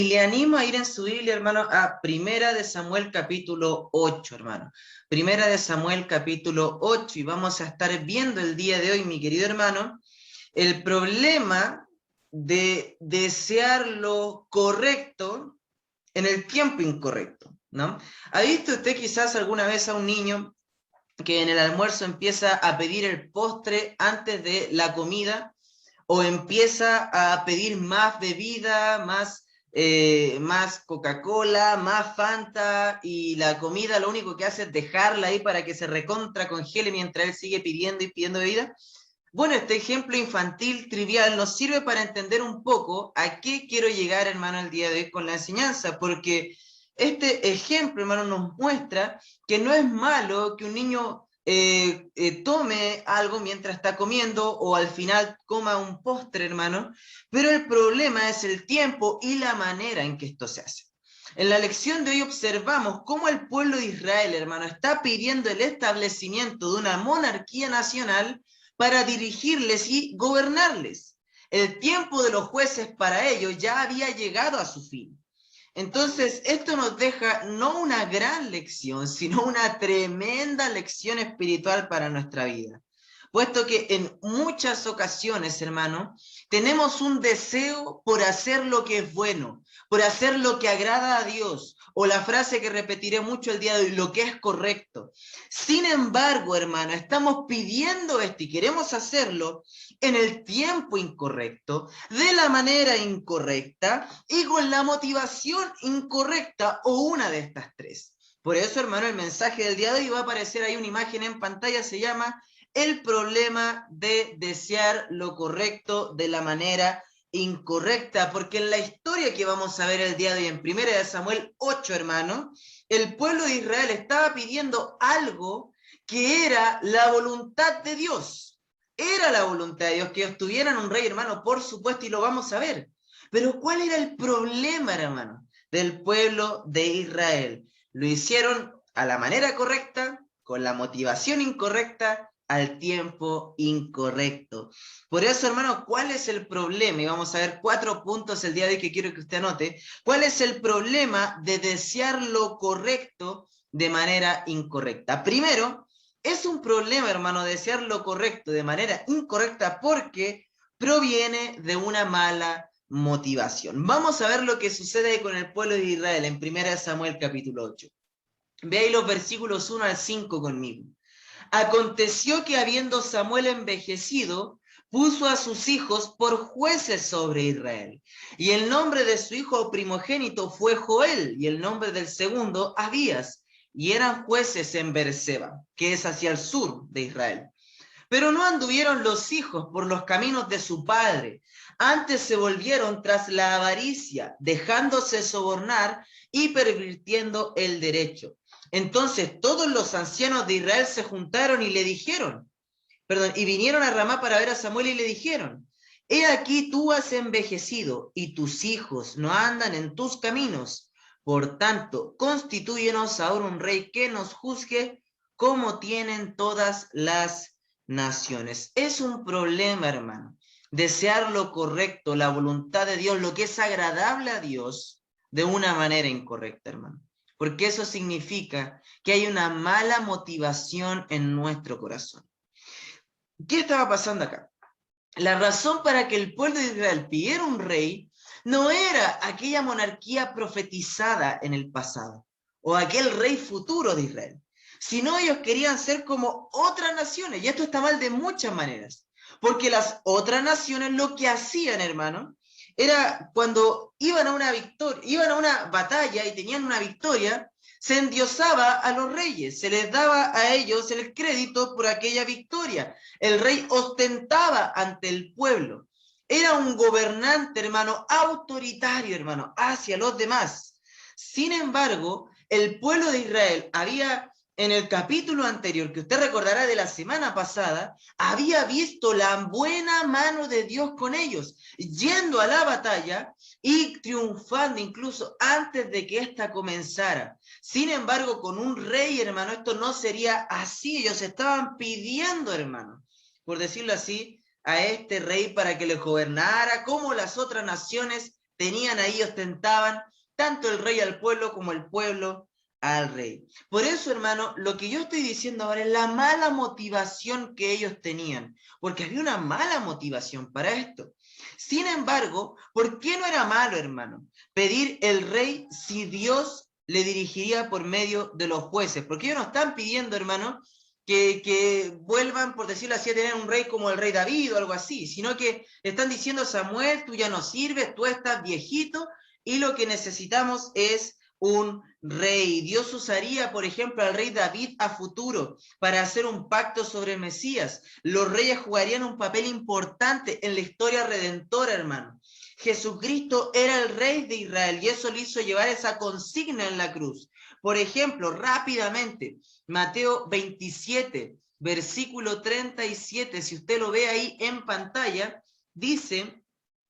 Y le animo a ir en su Biblia, hermano, a Primera de Samuel capítulo 8, hermano. Primera de Samuel capítulo 8, y vamos a estar viendo el día de hoy, mi querido hermano, el problema de desear lo correcto en el tiempo incorrecto, ¿no? ¿Ha visto usted quizás alguna vez a un niño que en el almuerzo empieza a pedir el postre antes de la comida, o empieza a pedir más bebida, más Coca-Cola, más Fanta, y la comida lo único que hace es dejarla ahí para que se recontra congele mientras él sigue pidiendo y pidiendo bebida? Bueno, este ejemplo infantil trivial nos sirve para entender un poco a qué quiero llegar, hermano, el día de hoy con la enseñanza, porque este ejemplo, hermano, nos muestra que no es malo que un niño tome algo mientras está comiendo, o al final coma un postre, hermano, pero el problema es el tiempo y la manera en que esto se hace. En la lección de hoy observamos cómo el pueblo de Israel, hermano, está pidiendo el establecimiento de una monarquía nacional para dirigirles y gobernarles. El tiempo de los jueces para ellos ya había llegado a su fin. Entonces, esto nos deja no una gran lección, sino una tremenda lección espiritual para nuestra vida. Puesto que en muchas ocasiones, hermano, tenemos un deseo por hacer lo que es bueno, por hacer lo que agrada a Dios, o la frase que repetiré mucho el día de hoy, lo que es correcto. Sin embargo, hermano, estamos pidiendo esto y queremos hacerlo en el tiempo incorrecto, de la manera incorrecta y con la motivación incorrecta, o una de estas tres. Por eso, hermano, el mensaje del día de hoy va a aparecer ahí una imagen en pantalla, se llama el problema de desear lo correcto de la manera incorrecta, porque en la historia que vamos a ver el día de hoy en 1 Samuel 8, hermano, el pueblo de Israel estaba pidiendo algo que era la voluntad de Dios. Era la voluntad de Dios que ellos tuvieran un rey, hermano, por supuesto, y lo vamos a ver. Pero ¿cuál era el problema, hermano, del pueblo de Israel? Lo hicieron a la manera correcta, con la motivación incorrecta, al tiempo incorrecto. Por eso, hermano, ¿cuál es el problema? Y vamos a ver 4 puntos el día de hoy que quiero que usted anote. ¿Cuál es el problema de desear lo correcto de manera incorrecta? Primero, es un problema, hermano, desear lo correcto de manera incorrecta porque proviene de una mala motivación. Vamos a ver lo que sucede con el pueblo de Israel en 1 Samuel capítulo 8. Ve ahí los versículos 1 al 5 conmigo. Aconteció que habiendo Samuel envejecido, puso a sus hijos por jueces sobre Israel. Y el nombre de su hijo primogénito fue Joel, y el nombre del segundo Abías. Y eran jueces en Beerseba, que es hacia el sur de Israel. Pero no anduvieron los hijos por los caminos de su padre, antes se volvieron tras la avaricia, dejándose sobornar y pervirtiendo el derecho. Entonces todos los ancianos de Israel se juntaron y le dijeron, y vinieron a Ramá para ver a Samuel y le dijeron, he aquí tú has envejecido y tus hijos no andan en tus caminos. Por tanto, constitúyenos ahora un rey que nos juzgue como tienen todas las naciones. Es un problema, hermano, desear lo correcto, la voluntad de Dios, lo que es agradable a Dios, de una manera incorrecta, hermano. Porque eso significa que hay una mala motivación en nuestro corazón. ¿Qué estaba pasando acá? La razón para que el pueblo de Israel pidiera un rey no era aquella monarquía profetizada en el pasado, o aquel rey futuro de Israel, sino ellos querían ser como otras naciones, y esto está mal de muchas maneras, porque las otras naciones lo que hacían, hermano, era cuando iban a una victoria, iban a una batalla y tenían una victoria, se endiosaba a los reyes, se les daba a ellos el crédito por aquella victoria. El rey ostentaba ante el pueblo. Era un gobernante, hermano, autoritario, hermano, hacia los demás. Sin embargo, el pueblo de Israel había, en el capítulo anterior, que usted recordará de la semana pasada, había visto la buena mano de Dios con ellos, yendo a la batalla y triunfando incluso antes de que ésta comenzara. Sin embargo, con un rey, hermano, esto no sería así. Ellos estaban pidiendo, hermano, por decirlo así, a este rey para que les gobernara como las otras naciones tenían ahí, ostentaban tanto el rey al pueblo como el pueblo al rey. Por eso, hermano, lo que yo estoy diciendo ahora es la mala motivación que ellos tenían, porque había una mala motivación para esto. Sin embargo, ¿por qué no era malo, hermano, pedir el rey si Dios le dirigiría por medio de los jueces? Porque ellos no están pidiendo, hermano, que vuelvan, por decirlo así, a tener un rey como el rey David o algo así, sino que están diciendo: Samuel, tú ya no sirves, tú estás viejito, y lo que necesitamos es un rey. Dios usaría, por ejemplo, al rey David a futuro para hacer un pacto sobre el Mesías. Los reyes jugarían un papel importante en la historia redentora, hermano. Jesucristo era el rey de Israel y eso le hizo llevar esa consigna en la cruz. Por ejemplo, rápidamente, Mateo 27, versículo 37, si usted lo ve ahí en pantalla, dice: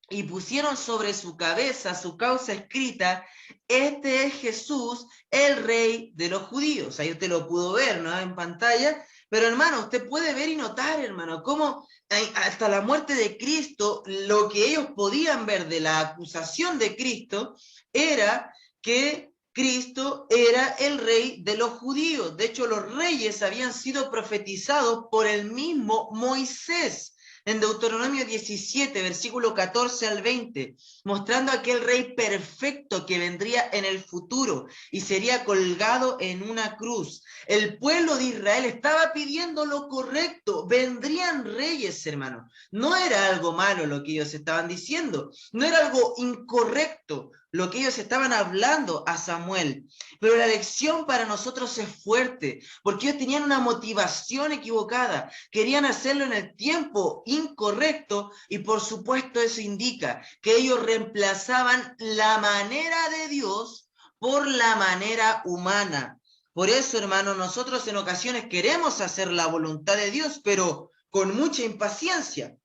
y pusieron sobre su cabeza su causa escrita: este es Jesús, el rey de los judíos. Ahí usted lo pudo ver, ¿no?, en pantalla. Pero, hermano, usted puede ver y notar, hermano, cómo hasta la muerte de Cristo, lo que ellos podían ver de la acusación de Cristo era que Cristo era el rey de los judíos. De hecho, los reyes habían sido profetizados por el mismo Moisés en Deuteronomio 17, versículo 14 al 20, mostrando aquel rey perfecto que vendría en el futuro y sería colgado en una cruz. El pueblo de Israel estaba pidiendo lo correcto. Vendrían reyes, hermano. No era algo malo lo que ellos estaban diciendo, no era algo incorrecto lo que ellos estaban hablando a Samuel. Pero la lección para nosotros es fuerte, porque ellos tenían una motivación equivocada, querían hacerlo en el tiempo incorrecto, y por supuesto eso indica que ellos reemplazaban la manera de Dios por la manera humana. Por eso, hermano, nosotros en ocasiones queremos hacer la voluntad de Dios, pero con mucha impaciencia.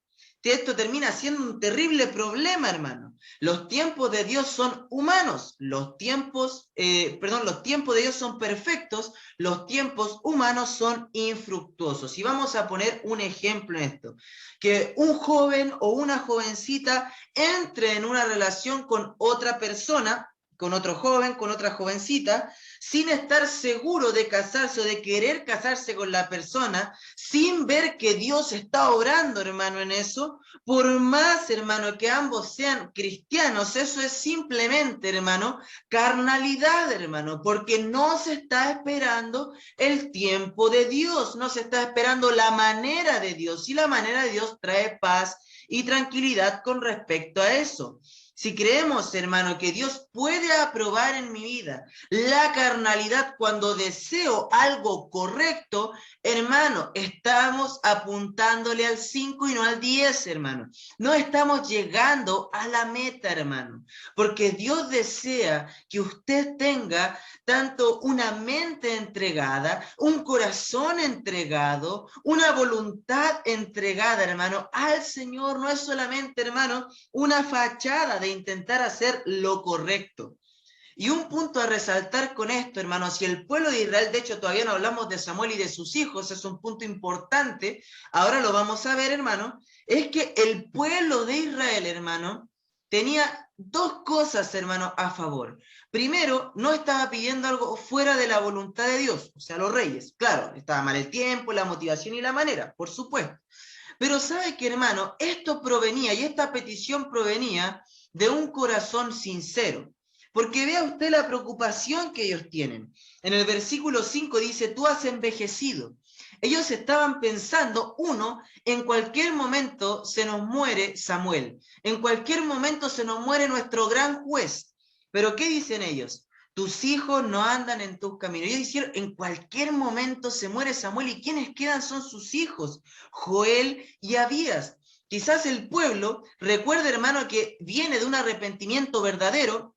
Esto termina siendo un terrible problema, hermano. Los tiempos de Dios son humanos, los tiempos de Dios son perfectos, los tiempos humanos son infructuosos. Y vamos a poner un ejemplo en esto: que un joven o una jovencita entre en una relación con otra persona, con otro joven, con otra jovencita, sin estar seguro de casarse o de querer casarse con la persona, sin ver que Dios está obrando, hermano, en eso. Por más, hermano, que ambos sean cristianos, eso es simplemente, hermano, carnalidad, hermano, porque no se está esperando el tiempo de Dios, no se está esperando la manera de Dios, y la manera de Dios trae paz y tranquilidad con respecto a eso. Si creemos, hermano, que Dios puede aprobar en mi vida la carnalidad cuando deseo algo correcto, hermano, estamos apuntándole al 5 y no al 10, hermano. No estamos llegando a la meta, hermano, porque Dios desea que usted tenga tanto una mente entregada, un corazón entregado, una voluntad entregada, hermano, al Señor. No es solamente, hermano, una fachada de intentar hacer lo correcto. Y un punto a resaltar con esto, hermano, si el pueblo de Israel, de hecho todavía no hablamos de Samuel y de sus hijos, es un punto importante, ahora lo vamos a ver, hermano, es que el pueblo de Israel, hermano, tenía dos cosas, hermano, a favor. Primero, no estaba pidiendo algo fuera de la voluntad de Dios, o sea, los reyes. Claro, estaba mal el tiempo, la motivación y la manera, por supuesto. Pero sabe que, hermano, esto provenía, y esta petición provenía de un corazón sincero. Porque vea usted la preocupación que ellos tienen. En el versículo 5 dice: tú has envejecido. Ellos estaban pensando, uno, en cualquier momento se nos muere Samuel, en cualquier momento se nos muere nuestro gran juez. Pero ¿qué dicen ellos? Tus hijos no andan en tus caminos. Ellos dijeron: en cualquier momento se muere Samuel, y quienes quedan son sus hijos, Joel y Abías. Quizás el pueblo recuerde, hermano, que viene de un arrepentimiento verdadero,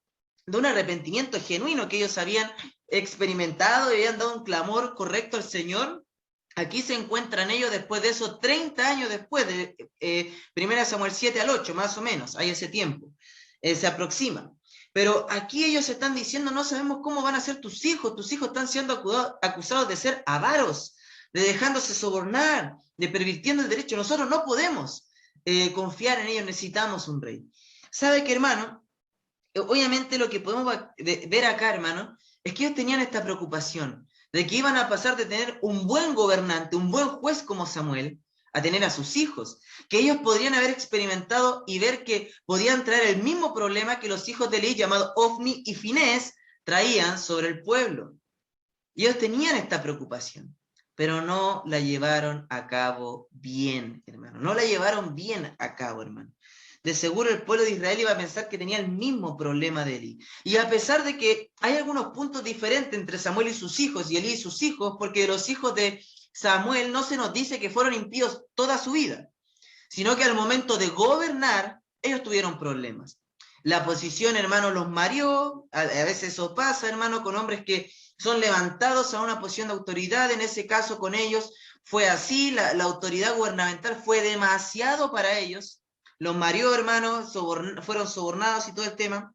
de un arrepentimiento genuino que ellos habían experimentado y habían dado un clamor correcto al Señor. Aquí se encuentran ellos después de eso, 30 años después, de 1 Samuel 7 al 8, más o menos, hay ese tiempo, se aproxima. Pero aquí ellos están diciendo: no sabemos cómo van a ser tus hijos están siendo acusados de ser avaros, de dejándose sobornar, de pervirtiendo el derecho. Nosotros no podemos confiar en ellos, necesitamos un rey. ¿Sabe qué, hermano? obviamente lo que podemos ver acá, hermano, es que ellos tenían esta preocupación de que iban a pasar de tener un buen gobernante, un buen juez como Samuel, a tener a sus hijos, que ellos podrían haber experimentado y ver que podían traer el mismo problema que los hijos de Eli, llamados Ofni y Finés, traían sobre el pueblo. Y ellos tenían esta preocupación, pero no la llevaron a cabo bien, hermano. No la llevaron bien a cabo, hermano. De seguro el pueblo de Israel iba a pensar que tenía el mismo problema de Eli. Y a pesar de que hay algunos puntos diferentes entre Samuel y sus hijos y Eli y sus hijos, porque los hijos de Samuel no se nos dice que fueron impíos toda su vida, sino que al momento de gobernar, ellos tuvieron problemas. La posición, hermano, los mareó, a veces eso pasa, hermano, con hombres que son levantados a una posición de autoridad, en ese caso con ellos fue así, la autoridad gubernamental fue demasiado para ellos, los mareó, hermano, fueron sobornados y todo el tema.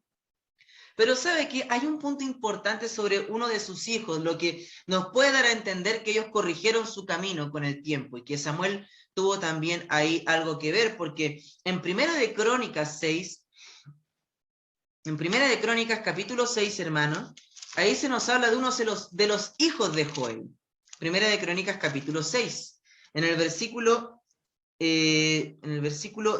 Pero sabe que hay un punto importante sobre uno de sus hijos, lo que nos puede dar a entender que ellos corrigieron su camino con el tiempo y que Samuel tuvo también ahí algo que ver, porque en Primera de Crónicas 6, en Primera de Crónicas capítulo 6, hermano, ahí se nos habla de uno de los hijos de Joel. Primera de Crónicas capítulo 6, en el versículo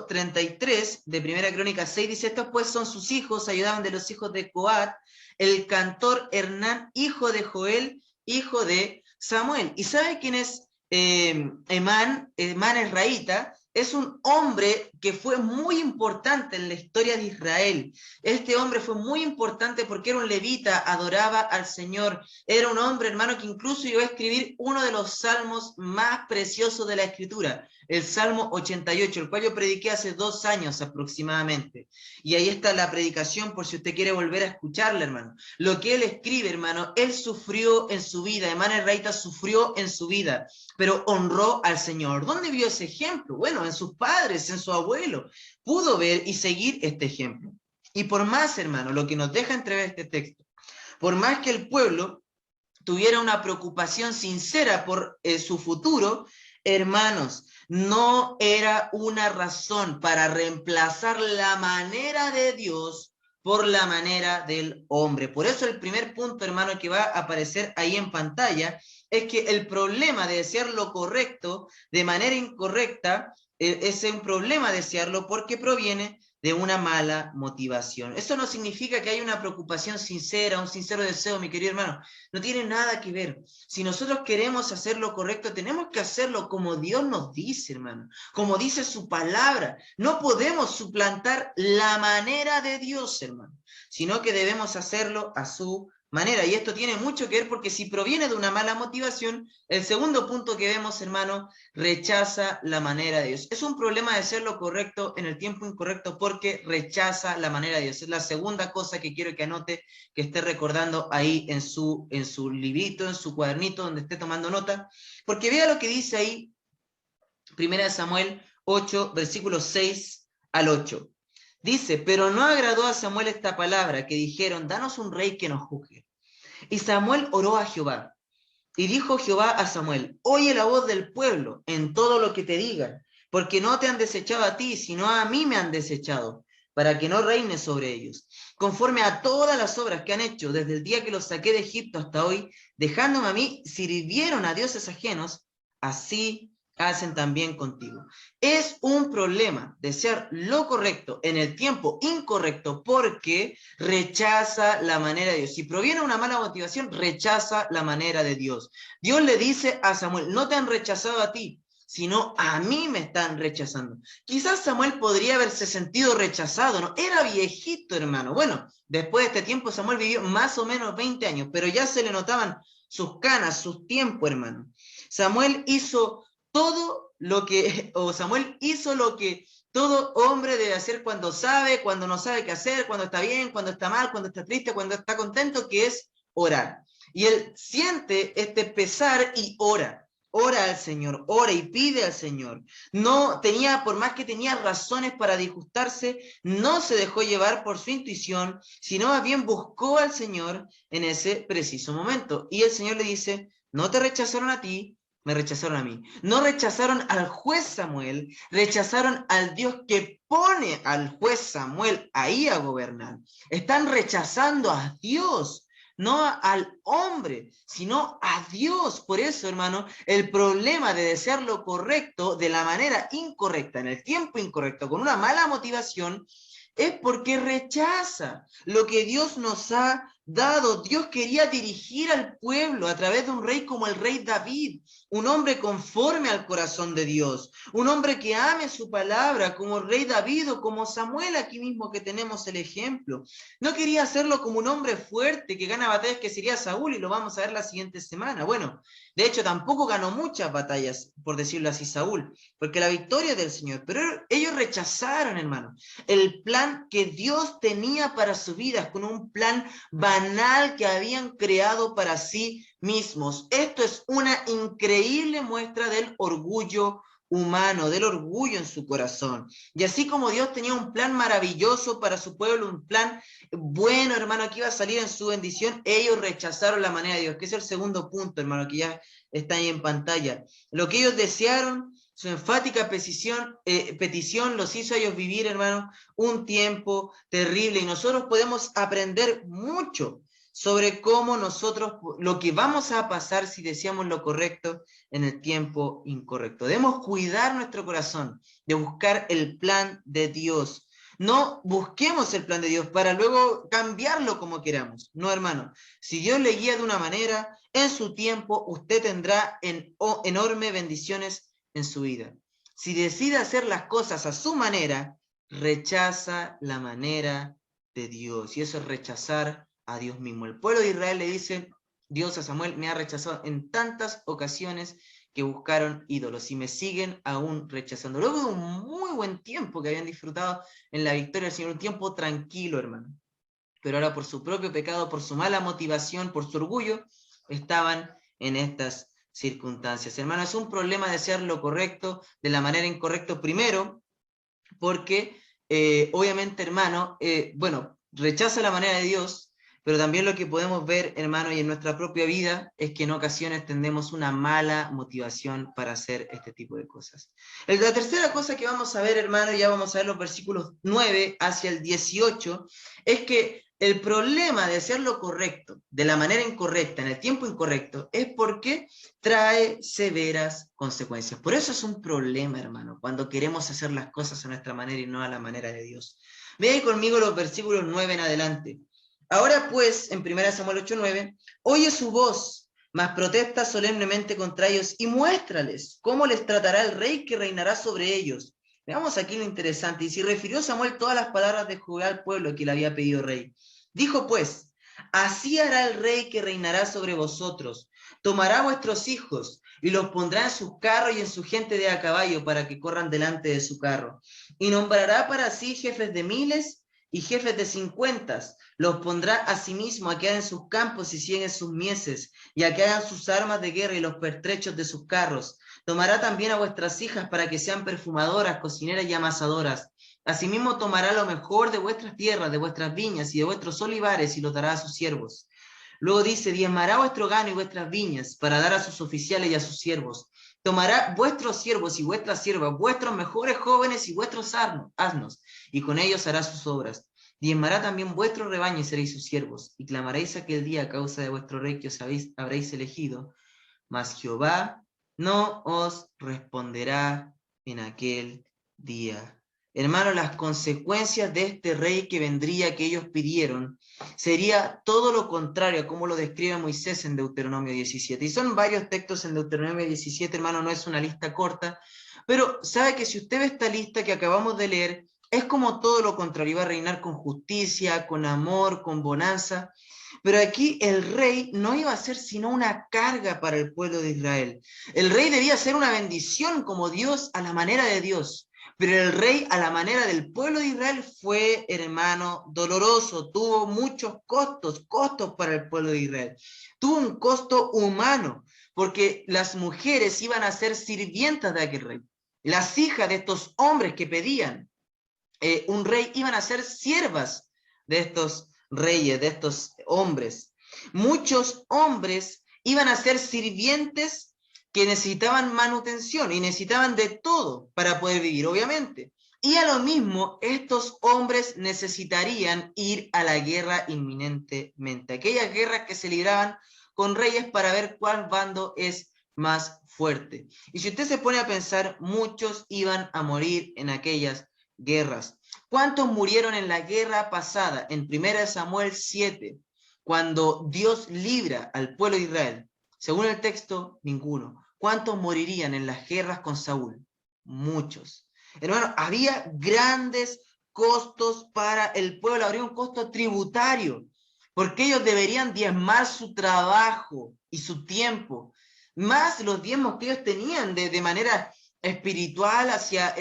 33 de Primera Crónica 6, dice, estos pues son sus hijos, ayudaban de los hijos de Coat, el cantor Hernán, hijo de Joel, hijo de Samuel. ¿Y sabe quién es Emán? Emán Esraíta es un hombre que fue muy importante en la historia de Israel. Este hombre fue muy importante porque era un levita, adoraba al Señor. Era un hombre, hermano, que incluso llegó a escribir uno de los salmos más preciosos de la Escritura, el Salmo 88, el cual yo prediqué hace 2 años aproximadamente. Y ahí está la predicación por si usted quiere volver a escucharla, hermano. Lo que él escribe, hermano, él sufrió en su vida, Emán Esraíta sufrió en su vida, pero honró al Señor. ¿Dónde vio ese ejemplo? Bueno, en sus padres, en su abuelo. Pudo ver y seguir este ejemplo. Y por más, hermano, lo que nos deja entrever este texto, por más que el pueblo tuviera una preocupación sincera por su futuro, hermanos, no era una razón para reemplazar la manera de Dios por la manera del hombre. Por eso el primer punto, hermano, que va a aparecer ahí en pantalla, es que el problema de desear lo correcto de manera incorrecta es un problema desearlo porque proviene de una mala motivación. Eso no significa que haya una preocupación sincera, un sincero deseo, mi querido hermano. No tiene nada que ver. Si nosotros queremos hacer lo correcto, tenemos que hacerlo como Dios nos dice, hermano. Como dice su palabra. No podemos suplantar la manera de Dios, hermano, sino que debemos hacerlo a su manera. Y esto tiene mucho que ver porque si proviene de una mala motivación, el segundo punto que vemos, hermano, rechaza la manera de Dios. Es un problema de hacer lo correcto en el tiempo incorrecto porque rechaza la manera de Dios. Es la segunda cosa que quiero que anote, que esté recordando ahí en su librito, en su cuadernito, donde esté tomando nota, porque vea lo que dice ahí, 1 Samuel 8, versículos 6 al 8. Dice, pero no agradó a Samuel esta palabra, que dijeron, danos un rey que nos juzgue. Y Samuel oró a Jehová, y dijo Jehová a Samuel, oye la voz del pueblo en todo lo que te digan, porque no te han desechado a ti, sino a mí me han desechado, para que no reines sobre ellos. Conforme a todas las obras que han hecho desde el día que los saqué de Egipto hasta hoy, dejándome a mí, sirvieron a dioses ajenos, así hacen también contigo. Es un problema desear lo correcto en el tiempo incorrecto porque rechaza la manera de Dios. Si proviene una mala motivación, rechaza la manera de Dios. Dios le dice a Samuel, no te han rechazado a ti, sino a mí me están rechazando. Quizás Samuel podría haberse sentido rechazado, ¿no? Era viejito, hermano. Bueno, después de este tiempo Samuel vivió más o menos 20 años, pero ya se le notaban sus canas, sus tiempos, hermano. Samuel hizo todo lo que, o Samuel hizo lo que todo hombre debe hacer cuando sabe, cuando no sabe qué hacer, cuando está bien, cuando está mal, cuando está triste, cuando está contento, que es orar. Y él siente este pesar y ora. Ora al Señor, ora y pide al Señor. No tenía, por más que tenía razones para disgustarse, no se dejó llevar por su intuición, sino más bien buscó al Señor en ese preciso momento. Y el Señor le dice, no te rechazaron a ti, me rechazaron a mí. No rechazaron al juez Samuel, rechazaron al Dios que pone al juez Samuel ahí a gobernar. Están rechazando a Dios, no al hombre, sino a Dios. Por eso, hermano, el problema de desear lo correcto de la manera incorrecta, en el tiempo incorrecto, con una mala motivación, es porque rechaza lo que Dios nos ha dado. Dios quería dirigir al pueblo a través de un rey como el rey David, un hombre conforme al corazón de Dios, un hombre que ame su palabra, como el rey David o como Samuel, aquí mismo que tenemos el ejemplo. No quería hacerlo como un hombre fuerte que gana batallas, que sería Saúl, y lo vamos a ver la siguiente semana. Bueno, de hecho tampoco ganó muchas batallas, por decirlo así, Saúl, porque la victoria es del Señor, pero ellos rechazaron, hermano, el plan que Dios tenía para su vida, con un plan banal que habían creado para sí mismos. Esto es una increíble muestra del orgullo humano, del orgullo en su corazón. Y así como Dios tenía un plan maravilloso para su pueblo, un plan bueno, hermano, que iba a salir en su bendición, ellos rechazaron la manera de Dios, que es el segundo punto, hermano, que ya está ahí en pantalla. Lo que ellos desearon, su enfática petición los hizo a ellos vivir, hermano, un tiempo terrible, y nosotros podemos aprender mucho sobre cómo nosotros, lo que vamos a pasar si deseamos lo correcto en el tiempo incorrecto. Debemos cuidar nuestro corazón de buscar el plan de Dios. No busquemos el plan de Dios para luego cambiarlo como queramos. No, hermano. Si Dios le guía de una manera, en su tiempo usted tendrá enormes bendiciones en su vida. Si decide hacer las cosas a su manera, rechaza la manera de Dios. Y eso es rechazar a Dios mismo. El pueblo de Israel le dice, Dios a Samuel me ha rechazado en tantas ocasiones que buscaron ídolos y me siguen aún rechazando. Luego de un muy buen tiempo que habían disfrutado en la victoria del Señor, un tiempo tranquilo, hermano. Pero ahora por su propio pecado, por su mala motivación, por su orgullo, estaban en estas circunstancias. Hermano, es un problema de hacer lo correcto de la manera incorrecta primero, porque obviamente, hermano, bueno, rechaza la manera de Dios, pero también lo que podemos ver, hermano, y en nuestra propia vida, es que en ocasiones tendemos una mala motivación para hacer este tipo de cosas. La tercera cosa que vamos a ver, hermano, ya vamos a ver los versículos 9 hacia el 18, es que el problema de hacer lo correcto, de la manera incorrecta, en el tiempo incorrecto, es porque trae severas consecuencias. Por eso es un problema, hermano, cuando queremos hacer las cosas a nuestra manera y no a la manera de Dios. Ve ahí conmigo los versículos 9 en adelante. Ahora pues, en 1 Samuel 8:9, oye su voz, mas protesta solemnemente contra ellos y muéstrales cómo les tratará el rey que reinará sobre ellos. Veamos aquí lo interesante. Y si refirió Samuel todas las palabras de Judá al pueblo que le había pedido rey. Dijo pues, así hará el rey que reinará sobre vosotros. Tomará vuestros hijos y los pondrá en sus carros y en su gente de a caballo para que corran delante de su carro. Y nombrará para sí jefes de miles y jefes de 50. Los pondrá a sí mismo a que hagan sus campos y cieguen sus mieses, y a que hagan sus armas de guerra y los pertrechos de sus carros. Tomará también a vuestras hijas para que sean perfumadoras, cocineras y amasadoras. Asimismo tomará lo mejor de vuestras tierras, de vuestras viñas y de vuestros olivares y los dará a sus siervos. Luego dice, diezmará vuestro gano y vuestras viñas para dar a sus oficiales y a sus siervos. Tomará vuestros siervos y vuestras siervas, vuestros mejores jóvenes y vuestros asnos, y con ellos hará sus obras. Diezmará también vuestro rebaño y seréis sus siervos, y clamaréis aquel día a causa de vuestro rey que os habréis elegido, mas Jehová no os responderá en aquel día. Hermano, las consecuencias de este rey que vendría, que ellos pidieron, sería todo lo contrario a como lo describe Moisés en Deuteronomio 17. Y son varios textos en Deuteronomio 17, hermano, no es una lista corta, pero sabe que si usted ve esta lista que acabamos de leer, es como todo lo contrario, iba a reinar con justicia, con amor, con bonanza. Pero aquí el rey no iba a ser sino una carga para el pueblo de Israel. El rey debía ser una bendición como Dios a la manera de Dios. Pero el rey a la manera del pueblo de Israel fue, hermano, doloroso, tuvo muchos costos para el pueblo de Israel. Tuvo un costo humano, porque las mujeres iban a ser sirvientas de aquel rey. Las hijas de estos hombres que pedían un rey iban a ser siervas de estos reyes, de estos hombres. Muchos hombres iban a ser sirvientes que necesitaban manutención y necesitaban de todo para poder vivir, obviamente. Y a lo mismo, estos hombres necesitarían ir a la guerra inminentemente, aquellas guerras que se libraban con reyes para ver cuál bando es más fuerte. Y si usted se pone a pensar, muchos iban a morir en aquellas guerras. ¿Cuántos murieron en la guerra pasada, en 1 Samuel 7, cuando Dios libra al pueblo de Israel? Según el texto, ninguno. ¿Cuántos morirían en las guerras con Saúl? Muchos. Hermano, había grandes costos para el pueblo, habría un costo tributario, porque ellos deberían diezmar su trabajo y su tiempo, más los diezmos que ellos tenían de manera espiritual hacia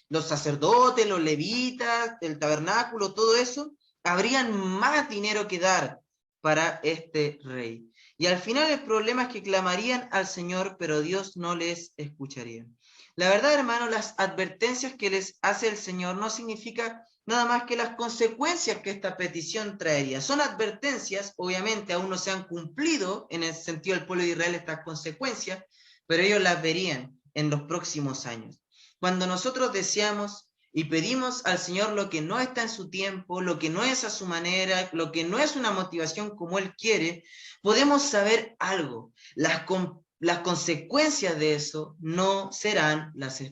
los sacerdotes, los levitas, el tabernáculo, todo eso, habrían más dinero que dar para este rey. Y al final el problema es que clamarían al Señor, pero Dios no les escucharía. La verdad, hermano, las advertencias que les hace el Señor no significa nada más que las consecuencias que esta petición traería. Son advertencias, obviamente aún no se han cumplido en el sentido del pueblo de Israel estas consecuencias, pero ellos las verían en los próximos años. Cuando nosotros deseamos y pedimos al Señor lo que no está en su tiempo, lo que no es a su manera, lo que no es una motivación como Él quiere, podemos saber algo. Las consecuencias de eso no serán las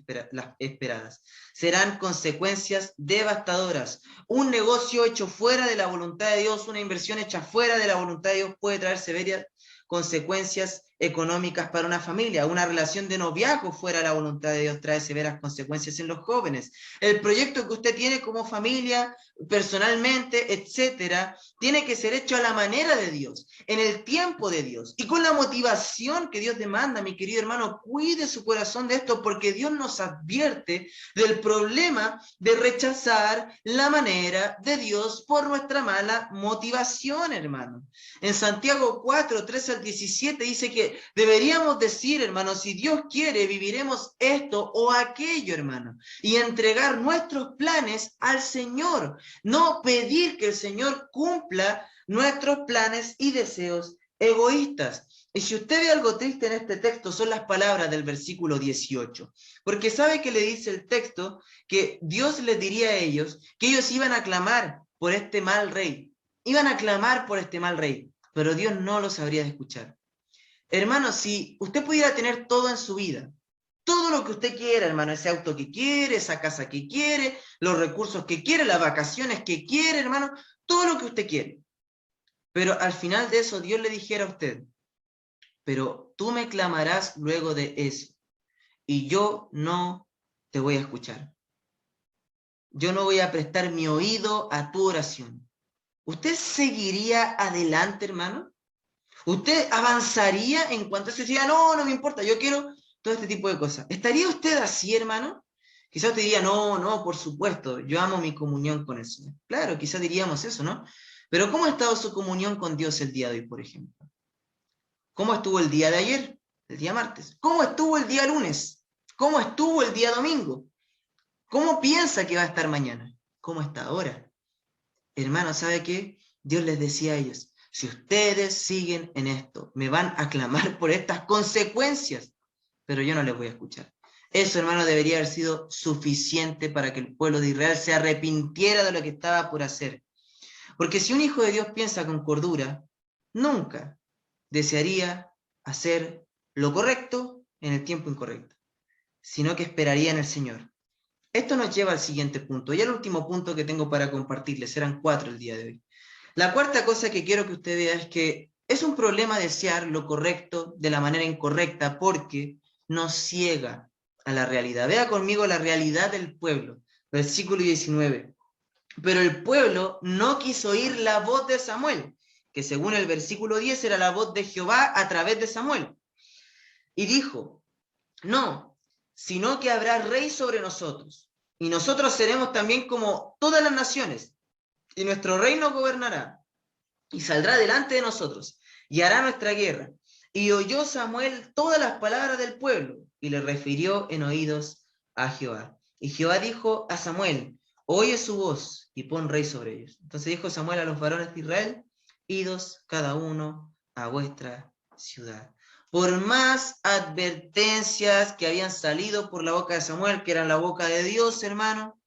esperadas. Serán consecuencias devastadoras. Un negocio hecho fuera de la voluntad de Dios, una inversión hecha fuera de la voluntad de Dios puede traer severas consecuencias económicas para una familia. Una relación de noviazgo fuera de la voluntad de Dios trae severas consecuencias en los jóvenes. El proyecto que usted tiene como familia, personalmente, etcétera, tiene que ser hecho a la manera de Dios, en el tiempo de Dios y con la motivación que Dios demanda. Mi querido hermano, cuide su corazón de esto, porque Dios nos advierte del problema de rechazar la manera de Dios por nuestra mala motivación, hermano. En Santiago 4, 13 al 17 dice que deberíamos decir, hermano, si Dios quiere, viviremos esto o aquello, hermano, y entregar nuestros planes al Señor, no pedir que el Señor cumpla nuestros planes y deseos egoístas. Y si usted ve algo triste en este texto, son las palabras del versículo 18, porque sabe que le dice el texto que Dios les diría a ellos que ellos iban a clamar por este mal rey, iban a clamar por este mal rey, pero Dios no los habría de escuchar. Hermano, si usted pudiera tener todo en su vida, todo lo que usted quiera, hermano, ese auto que quiere, esa casa que quiere, los recursos que quiere, las vacaciones que quiere, hermano, todo lo que usted quiere. Pero al final de eso Dios le dijera a usted, pero tú me clamarás luego de eso, y yo no te voy a escuchar. Yo no voy a prestar mi oído a tu oración. ¿Usted seguiría adelante, hermano? ¿Usted avanzaría en cuanto a eso? Decía, no, no me importa, yo quiero todo este tipo de cosas. ¿Estaría usted así, hermano? Quizás usted diría, no, no, por supuesto, yo amo mi comunión con el Señor. Claro, quizás diríamos eso, ¿no? Pero ¿cómo ha estado su comunión con Dios el día de hoy, por ejemplo? ¿Cómo estuvo el día de ayer? El día martes. ¿Cómo estuvo el día lunes? ¿Cómo estuvo el día domingo? ¿Cómo piensa que va a estar mañana? ¿Cómo está ahora? Hermano, ¿sabe qué? Dios les decía a ellos, si ustedes siguen en esto, me van a clamar por estas consecuencias, pero yo no les voy a escuchar. Eso, hermano, debería haber sido suficiente para que el pueblo de Israel se arrepintiera de lo que estaba por hacer. Porque si un hijo de Dios piensa con cordura, nunca desearía hacer lo correcto en el tiempo incorrecto, sino que esperaría en el Señor. Esto nos lleva al siguiente punto, y el último punto que tengo para compartirles, serán 4 el día de hoy. La cuarta cosa que quiero que usted vea es que es un problema desear lo correcto de la manera incorrecta, porque nos ciega a la realidad. Vea conmigo la realidad del pueblo, versículo 19. Pero el pueblo no quiso oír la voz de Samuel, que según el versículo 10 era la voz de Jehová a través de Samuel. Y dijo, no, sino que habrá rey sobre nosotros, y nosotros seremos también como todas las naciones, y nuestro reino gobernará, y saldrá delante de nosotros, y hará nuestra guerra. Y oyó Samuel todas las palabras del pueblo, y le refirió en oídos a Jehová. Y Jehová dijo a Samuel, oye su voz, y pon rey sobre ellos. Entonces dijo Samuel a los varones de Israel, idos cada uno a vuestra ciudad. Por más advertencias que habían salido por la boca de Samuel, que eran la boca de Dios, hermano,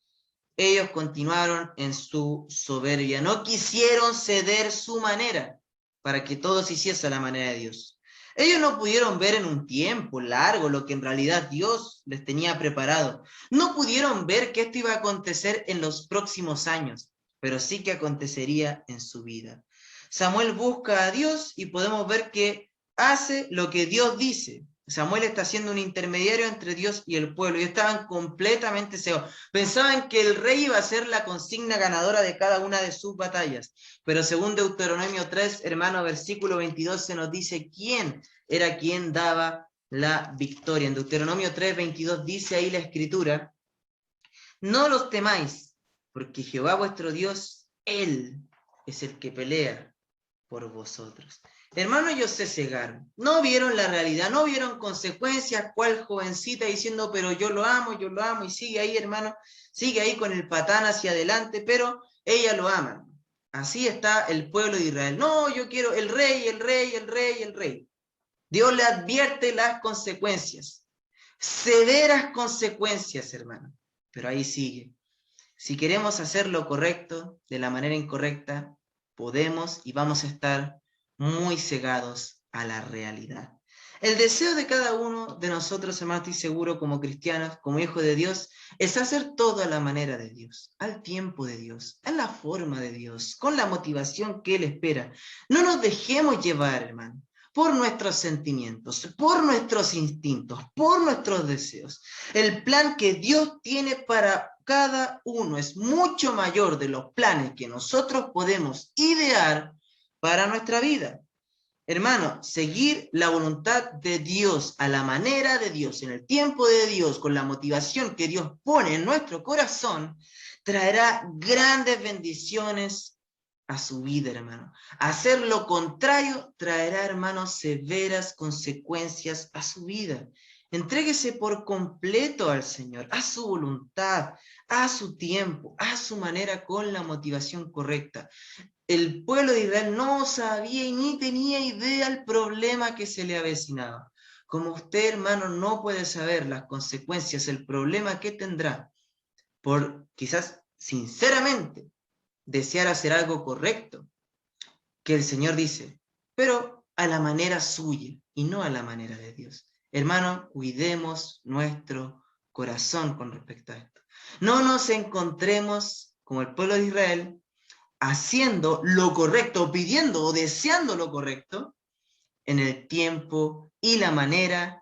ellos continuaron en su soberbia. No quisieron ceder su manera para que todo se hiciese a la manera de Dios. Ellos no pudieron ver en un tiempo largo lo que en realidad Dios les tenía preparado. No pudieron ver que esto iba a acontecer en los próximos años, pero sí que acontecería en su vida. Samuel busca a Dios y podemos ver que hace lo que Dios dice. Samuel está siendo un intermediario entre Dios y el pueblo, y estaban completamente cegados. Pensaban que el rey iba a ser la consigna ganadora de cada una de sus batallas, pero según Deuteronomio 3, hermano, versículo 22, se nos dice quién era quien daba la victoria. En Deuteronomio 3, 22 dice ahí la escritura: no los temáis, porque Jehová vuestro Dios, Él es el que pelea por vosotros. Hermano, ellos se cegaron, no vieron la realidad, no vieron consecuencias, cual jovencita diciendo, pero yo lo amo, y sigue ahí, hermano, sigue ahí con el patán hacia adelante, pero ella lo ama. Así está el pueblo de Israel. No, yo quiero el rey, el rey, el rey, el rey. Dios le advierte las consecuencias, severas consecuencias, hermano, pero ahí sigue. Si queremos hacer lo correcto de la manera incorrecta, podemos y vamos a estar muy cegados a la realidad. El deseo de cada uno de nosotros, hermano, estoy seguro, como cristianos, como hijos de Dios, es hacer todo a la manera de Dios, al tiempo de Dios, en la forma de Dios, con la motivación que Él espera. No nos dejemos llevar, hermano, por nuestros sentimientos, por nuestros instintos, por nuestros deseos. El plan que Dios tiene para cada uno es mucho mayor de los planes que nosotros podemos idear para nuestra vida. Hermano, seguir la voluntad de Dios a la manera de Dios, en el tiempo de Dios, con la motivación que Dios pone en nuestro corazón, traerá grandes bendiciones a su vida, hermano. Hacer lo contrario traerá, hermano, severas consecuencias a su vida. Entréguese por completo al Señor, a su voluntad, a su tiempo, a su manera, con la motivación correcta. El pueblo de Israel no sabía ni tenía idea del problema que se le avecinaba. Como usted, hermano, no puede saber las consecuencias, el problema que tendrá por quizás sinceramente desear hacer algo correcto, que el Señor dice, pero a la manera suya y no a la manera de Dios. Hermano, cuidemos nuestro corazón con respecto a esto. No nos encontremos como el pueblo de Israel haciendo lo correcto, pidiendo o deseando lo correcto en el tiempo y la manera